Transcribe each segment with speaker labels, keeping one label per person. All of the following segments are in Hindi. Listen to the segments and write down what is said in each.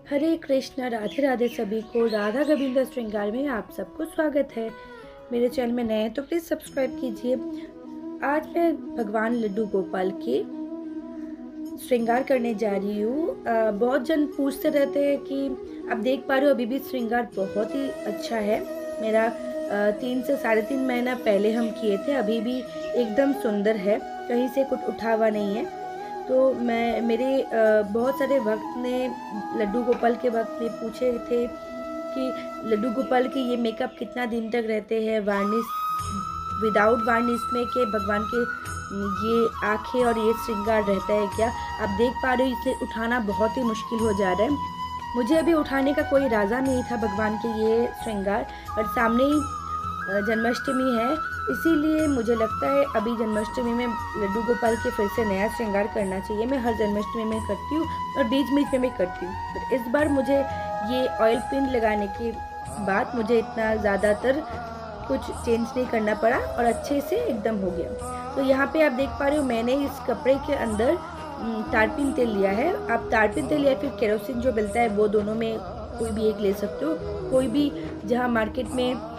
Speaker 1: हरे कृष्णा, राधे राधे सभी को। राधा गोविंद श्रृंगार में आप सबको स्वागत है। मेरे चैनल में नए हैं तो प्लीज़ सब्सक्राइब कीजिए। आज मैं भगवान लड्डू गोपाल के श्रृंगार करने जा रही हूँ। बहुत जन पूछते रहते हैं कि आप देख पा रहे हो अभी भी श्रृंगार बहुत ही अच्छा है। मेरा 3 से 3.5 महीना पहले हम किए थे, अभी भी एकदम सुंदर है, कहीं से कुछ उठा हुआ नहीं है। तो मेरे बहुत सारे भक्त ने, लड्डू गोपाल के भक्त ने पूछे थे कि लड्डू गोपाल के ये मेकअप कितना दिन तक रहते हैं, वार्निश विदाउट वार्निश में के भगवान के ये आँखें और ये श्रृंगार रहता है क्या। आप देख पा रहे हो इसे उठाना बहुत ही मुश्किल हो जा रहा है। मुझे अभी उठाने का कोई इरादा नहीं था भगवान के ये श्रृंगार, पर सामने ही जन्माष्टमी है, इसीलिए मुझे लगता है अभी जन्माष्टमी में लड्डू गोपाल के फिर से नया श्रृंगार करना चाहिए। मैं हर जन्माष्टमी में करती हूँ और बीच बीच में भी करती हूँ, पर इस बार मुझे ये ऑयल पेंट लगाने के बाद मुझे इतना ज़्यादातर कुछ चेंज नहीं करना पड़ा और अच्छे से एकदम हो गया। तो यहाँ पे आप देख पा रहे हो मैंने इस कपड़े के अंदर तारपीन तेल लिया है। आप तारपीन तेल या फिर केरोसिन जो मिलता है वो दोनों में कोई भी एक ले सकते हो। कोई भी जहाँ मार्केट में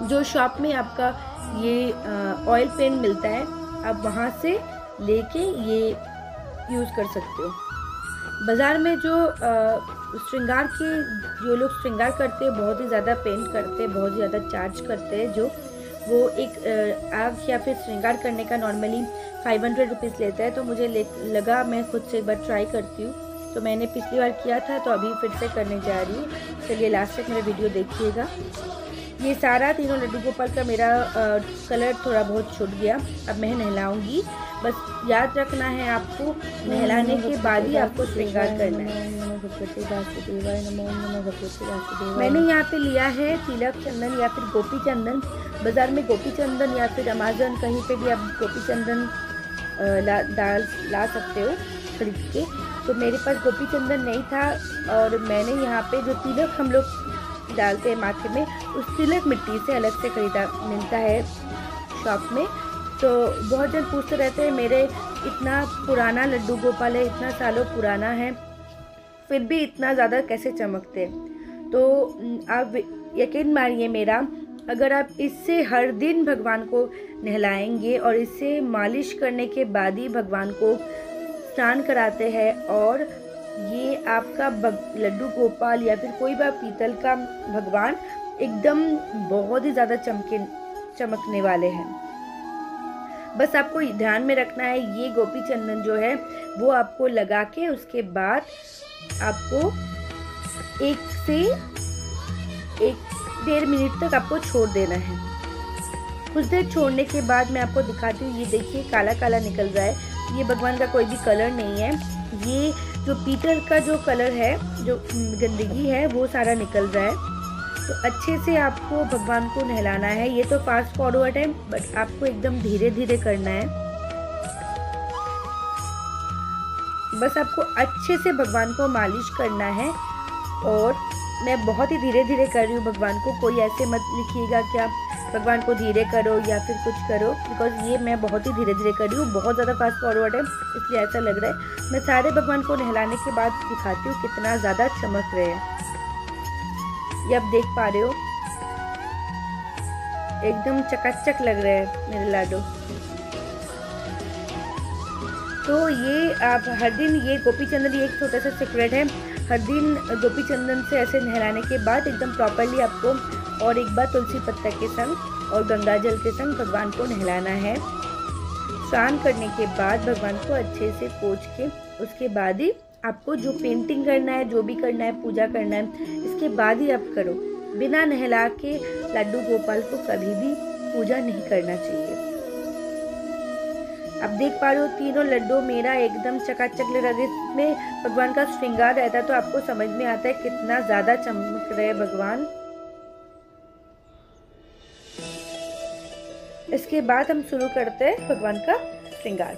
Speaker 1: जो शॉप में आपका ये ऑयल पेंट मिलता है, आप वहाँ से लेके ये यूज़ कर सकते हो। बाज़ार में जो श्रृंगार के जो लोग श्रृंगार करते हैं बहुत ही ज़्यादा पेंट करते हैं, बहुत ही ज़्यादा चार्ज करते हैं। जो वो एक आग या फिर श्रृंगार करने का नॉर्मली 500 रुपीज़ लेता है। तो मुझे लगा मैं खुद से एक बार ट्राई करती हूँ। तो मैंने पिछली बार किया था, तो अभी फिर से करने जा रही हूँ। चलिए लास्ट तक मेरा वीडियो देखिएगा। ये सारा तीनों लड्डू गोपाल का मेरा कलर थोड़ा बहुत छूट गया। अब मैं नहलाऊंगी। बस याद रखना है आपको, नहलाने के बाद ही आपको श्रृंगार करना है। मैंने यहाँ पे लिया है तिलक चंदन या फिर गोपी चंदन। बाज़ार में गोपी चंदन या फिर अमेज़न कहीं पे भी आप गोपी चंदन ला सकते हो खरीद के। तो मेरे पास गोपी चंदन नहीं था और मैंने यहाँ पे जो तिलक हम लोग डालते हैं माथे में, उस तिलक मिट्टी से अलग से खरीदा मिलता है शॉप में। तो बहुत जन पूछते रहते हैं मेरे इतना पुराना लड्डू गोपाल है, इतना सालों पुराना है, फिर भी इतना ज़्यादा कैसे चमकते। तो आप यकीन मानिए मेरा, अगर आप इससे हर दिन भगवान को नहलाएंगे और इससे मालिश करने के बाद ही भगवान को स्नान कराते हैं, और ये आपका लड्डू गोपाल या फिर कोई भी पीतल का भगवान एकदम बहुत ही ज़्यादा चमकने वाले हैं। बस आपको ध्यान में रखना है, ये गोपी चंदन जो है वो आपको लगा के उसके बाद आपको 1 से 1.5 मिनट तक आपको छोड़ देना है। कुछ देर छोड़ने के बाद मैं आपको दिखाती हूँ। ये देखिए काला काला निकल रहा है, ये भगवान का कोई भी कलर नहीं है। ये जो पीतल का जो कलर है, जो गंदगी है, वो सारा निकल रहा है। तो अच्छे से आपको भगवान को नहलाना है। ये तो फास्ट फॉरवर्ड है, बट आपको एकदम धीरे धीरे करना है। बस आपको अच्छे से भगवान को मालिश करना है, और मैं बहुत ही धीरे धीरे कर रही हूँ भगवान को। कोई ऐसे मत लिखिएगा क्या भगवान को धीरे करो या फिर कुछ करो, बिकॉज ये मैं बहुत ही धीरे धीरे कर रही हूँ। बहुत ज़्यादा फास्ट फॉरवर्ड है इसलिए ऐसा लग रहा है। मैं सारे भगवान को नहलाने के बाद दिखाती हूँ कितना ज़्यादा चमक रहे हैं। ये आप देख पा रहे हो एकदम चकाचक लग रहे हैं मेरे लाडो। तो ये आप हर दिन ये गोपी चंदन, ये एक छोटा सा सीक्रेट है, हर दिन गोपी चंदन से ऐसे नहलाने के बाद एकदम प्रॉपरली आपको और एक बार तुलसी पत्ता के संग और गंगा जल के संग भगवान को नहलाना है। स्नान करने के बाद भगवान को अच्छे से पोंछ के उसके बाद ही आपको जो पेंटिंग करना है, जो भी करना है, पूजा करना है, इसके बाद ही आप करो। बिना नहला के लड्डू गोपाल को कभी भी पूजा नहीं करना चाहिए। आप देख पा रहे हो तीनों लड्डू मेरा एकदम चकाचक लग रहा है। इसमें भगवान का श्रृंगार रहता है तो आपको समझ में आता है कितना ज़्यादा चमक रहे भगवान। इसके बाद हम शुरू करते हैं भगवान का श्रृंगार।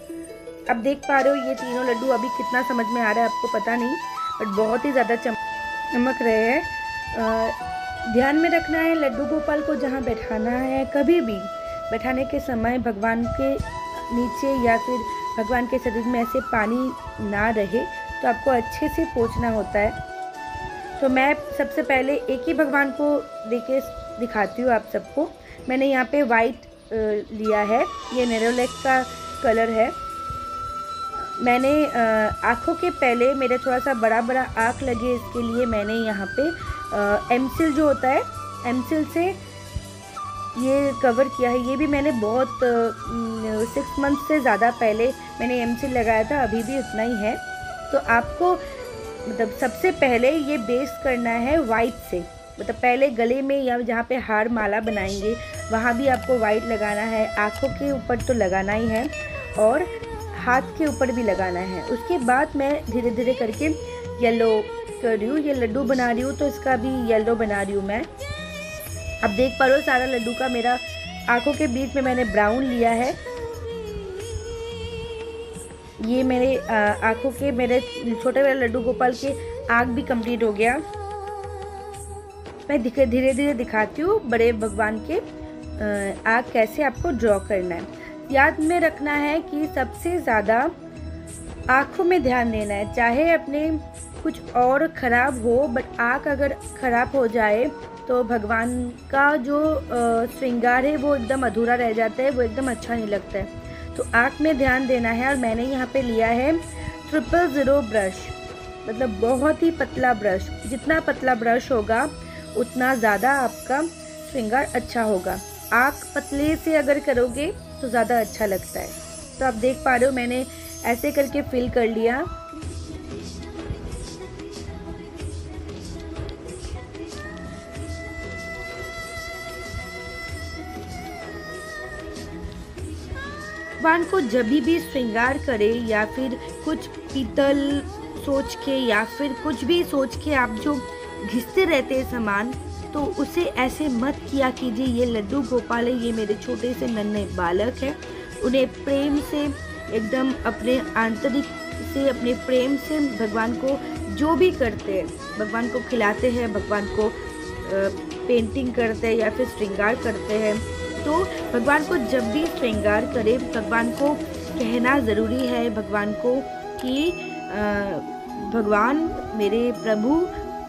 Speaker 1: अब देख पा रहे हो ये तीनों लड्डू अभी कितना समझ में आ रहा है आपको पता नहीं, बट बहुत ही ज़्यादा चमक रहे हैं। ध्यान में रखना है लड्डू गोपाल को जहाँ बैठाना है, कभी भी बैठाने के समय भगवान के नीचे या फिर भगवान के शरीर में ऐसे पानी ना रहे, तो आपको अच्छे से पोंछना होता है। तो मैं सबसे पहले एक ही भगवान को देके दिखाती हूँ आप सबको। मैंने यहाँ पे वाइट लिया है, ये नेरोलैक का कलर है। मैंने आँखों के पहले मेरे थोड़ा सा बड़ा बड़ा आँख लगे, इसके लिए मैंने यहाँ पे एमसिल जो होता है, एमसिल से ये कवर किया है। ये भी मैंने बहुत 6 मंथ से ज़्यादा पहले मैंने एमसिल लगाया था, अभी भी उतना ही है। तो आपको मतलब सबसे पहले ये बेस करना है वाइट से, मतलब पहले गले में या जहाँ पे हार माला बनाएंगे वहाँ भी आपको वाइट लगाना है, आँखों के ऊपर तो लगाना ही है और हाथ के ऊपर भी लगाना है। उसके बाद मैं धीरे धीरे करके येलो कर रही हूँ। ये लड्डू बना रही हूँ तो इसका भी येलो बना रही हूँ मैं। अब देख पा रहे हो सारा लड्डू का मेरा आँखों के बीच में मैंने ब्राउन लिया है। ये मेरे आँखों के मेरे छोटे वाले लड्डू गोपाल के आँख भी कंप्लीट हो गया। मैं धीरे धीरे दिखाती हूँ बड़े भगवान के आँख कैसे आपको ड्रॉ करना है। याद में रखना है कि सबसे ज़्यादा आँखों में ध्यान देना है, चाहे अपने कुछ और ख़राब हो बट आँख अगर ख़राब हो जाए तो भगवान का जो श्रृंगार है वो एकदम अधूरा रह जाता है, वो एकदम अच्छा नहीं लगता है। तो आँख में ध्यान देना है। और मैंने यहाँ पे लिया है 000 ब्रश, मतलब बहुत ही पतला ब्रश। जितना पतला ब्रश होगा उतना ज़्यादा आपका श्रृंगार अच्छा होगा। आँख पतले से अगर करोगे तो ज़्यादा अच्छा लगता है। तो आप देख पा रहे हो मैंने ऐसे करके फिल कर लिया। भगवान को जब भी श्रृंगार करे या फिर कुछ पीतल सोच के या फिर कुछ भी सोच के आप जो घिसते रहते हैं सामान, तो उसे ऐसे मत किया कीजिए। ये लड्डू गोपाल है, ये मेरे छोटे से नन्हे बालक है। उन्हें प्रेम से एकदम अपने आंतरिक से अपने प्रेम से भगवान को जो भी करते हैं, भगवान को खिलाते हैं, भगवान को पेंटिंग करते हैं या फिर श्रृंगार करते हैं। तो भगवान को जब भी श्रृंगार करें, भगवान को कहना ज़रूरी है भगवान को कि भगवान मेरे प्रभु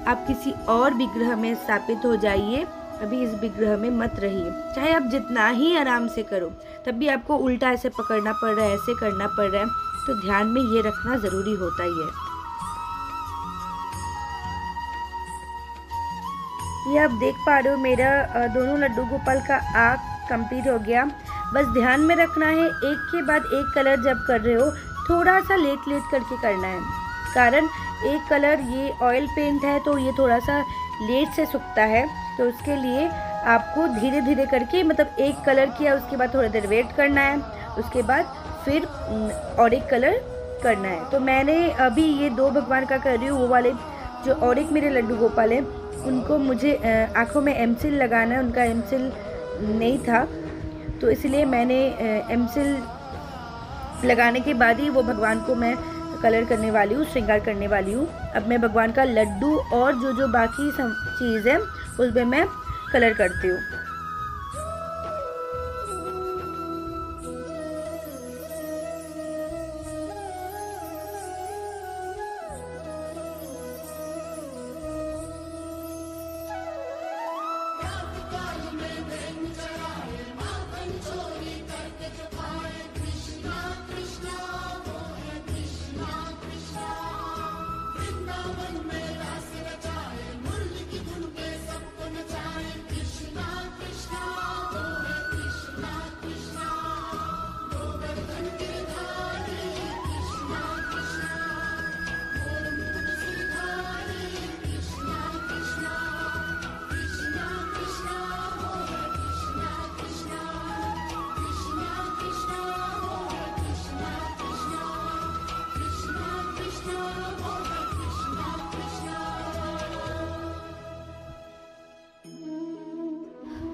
Speaker 1: आप किसी और विग्रह में स्थापित हो जाइए, अभी इस विग्रह में मत रहिए। चाहे आप जितना ही आराम से करो तब भी आपको उल्टा ऐसे पकड़ना पड़ रहा है, ऐसे करना पड़ रहा है, तो ध्यान में ये रखना ज़रूरी होता ही है। ये आप देख पा रहे हो मेरा दोनों लड्डू गोपाल का आँख कंप्लीट हो गया। बस ध्यान में रखना है एक के बाद एक कलर जब कर रहे हो थोड़ा सा लेट करके करना है, कारण एक कलर ये ऑयल पेंट है तो ये थोड़ा सा लेट से सूखता है। तो उसके लिए आपको धीरे धीरे करके, मतलब एक कलर किया उसके बाद थोड़ी देर वेट करना है, उसके बाद फिर और एक कलर करना है। तो मैंने अभी ये 2 भगवान का कर रही हूँ। वो वाले जो और एक मेरे लड्डू गोपाल हैं उनको मुझे आँखों में एमसिल लगाना है, उनका एमसिल नहीं था तो इसलिए मैंने एमसिल लगाने के बाद ही वो भगवान को मैं कलर करने वाली हूँ, श्रृंगार करने वाली हूँ। अब मैं भगवान का लड्डू और जो बाकी चीज़ है उसमें मैं कलर करती हूँ।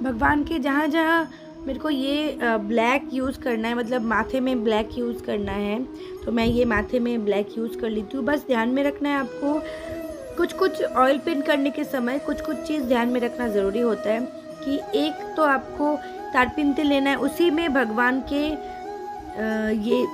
Speaker 1: भगवान के जहाँ जहाँ मेरे को ये ब्लैक यूज़ करना है, मतलब माथे में ब्लैक यूज़ करना है, तो मैं ये माथे में ब्लैक यूज़ कर लेती हूँ। बस ध्यान में रखना है आपको कुछ ऑयल पेंट करने के समय कुछ चीज़ ध्यान में रखना ज़रूरी होता है कि एक तो आपको तारपीन तेल लेना है, उसी में भगवान के ये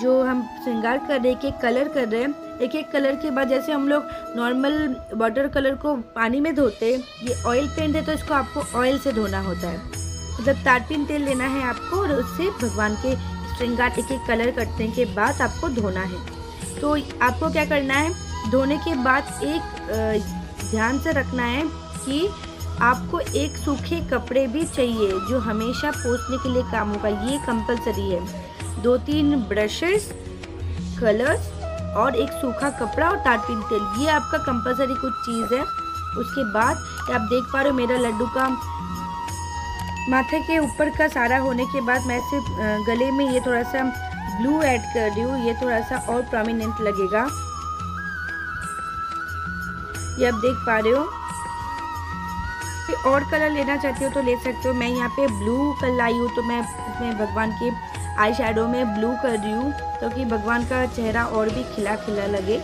Speaker 1: जो हम श्रृंगार कर रहे हैं, के कलर कर रहे हैं, एक एक कलर के बाद जैसे हम लोग नॉर्मल वाटर कलर को पानी में धोते, ये ऑयल पेंट है तो इसको आपको ऑयल से धोना होता है। मतलब तारपीन तेल लेना है आपको और उससे भगवान के श्रृंगार एक एक कलर करने के बाद आपको धोना है। तो आपको क्या करना है, धोने के बाद एक ध्यान से रखना है कि आपको एक सूखे कपड़े भी चाहिए जो हमेशा पोंछने के लिए काम होगा, ये कंपलसरी है। 2-3 ब्रशेस, कलर्स और एक सूखा कपड़ा और तारपीन तेल, ये आपका कंपलसरी कुछ चीज़ है। उसके बाद आप देख पा रहे हो मेरा लड्डू का माथे के ऊपर का सारा होने के बाद मैं सिर्फ गले में ये थोड़ा सा ब्लू ऐड कर रही हूँ, ये थोड़ा सा और प्रोमिनेंट लगेगा। ये आप देख पा रहे हो। और कलर लेना चाहते हो तो ले सकते हो। मैं यहाँ पे ब्लू कलर लाई हूँ तो मैं इसमें भगवान के आई शैडो में ब्लू कर रही हूँ ताकि भगवान का चेहरा और भी खिला खिला लगे।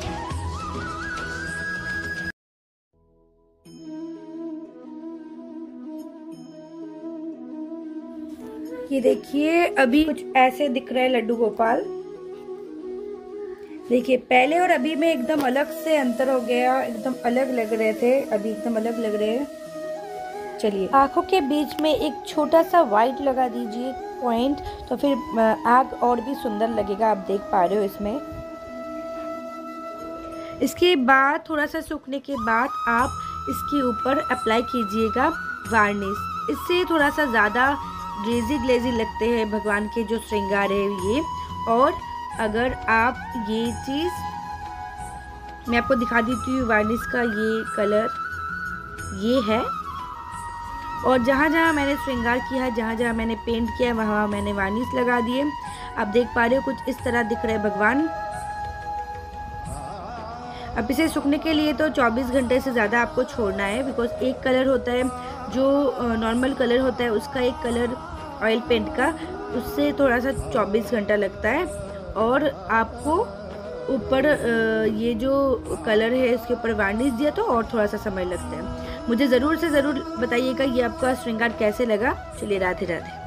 Speaker 1: ये देखिए अभी कुछ ऐसे दिख रहा है लड्डू गोपाल। देखिए पहले और अभी में एकदम अलग से अंतर हो गया, एकदम अलग लग रहे थे, अभी एकदम अलग लग रहे हैं। चलिए आंखों के बीच में एक छोटा सा व्हाइट लगा दीजिए पॉइंट, तो फिर आँख और भी सुंदर लगेगा। आप देख पा रहे हो इसमें। इसके बाद थोड़ा सा सूखने के बाद आप इसके ऊपर अप्लाई कीजिएगा वार्निश। इससे थोड़ा सा ज़्यादा ग्लेजी लगते हैं भगवान के जो श्रृंगार है ये। और अगर आप ये चीज़ मैं आपको दिखा देती हूँ, वार्निश का ये कलर ये है। और जहाँ जहाँ मैंने श्रृंगार किया है, जहाँ जहाँ मैंने पेंट किया है, वहाँ मैंने वार्निश लगा दिए। आप देख पा रहे हो कुछ इस तरह दिख रहे हैं भगवान। अब इसे सूखने के लिए तो 24 घंटे से ज़्यादा आपको छोड़ना है, बिकॉज एक कलर होता है जो नॉर्मल कलर होता है उसका, एक कलर ऑयल पेंट का, उससे थोड़ा सा 24 घंटा लगता है। और आपको ऊपर ये जो कलर है इसके ऊपर वार्निश दिया तो और थोड़ा सा समय लगता है। मुझे ज़रूर से ज़रूर बताइएगा ये आपका श्रृंगार कैसे लगा। चलिए राधे राधे।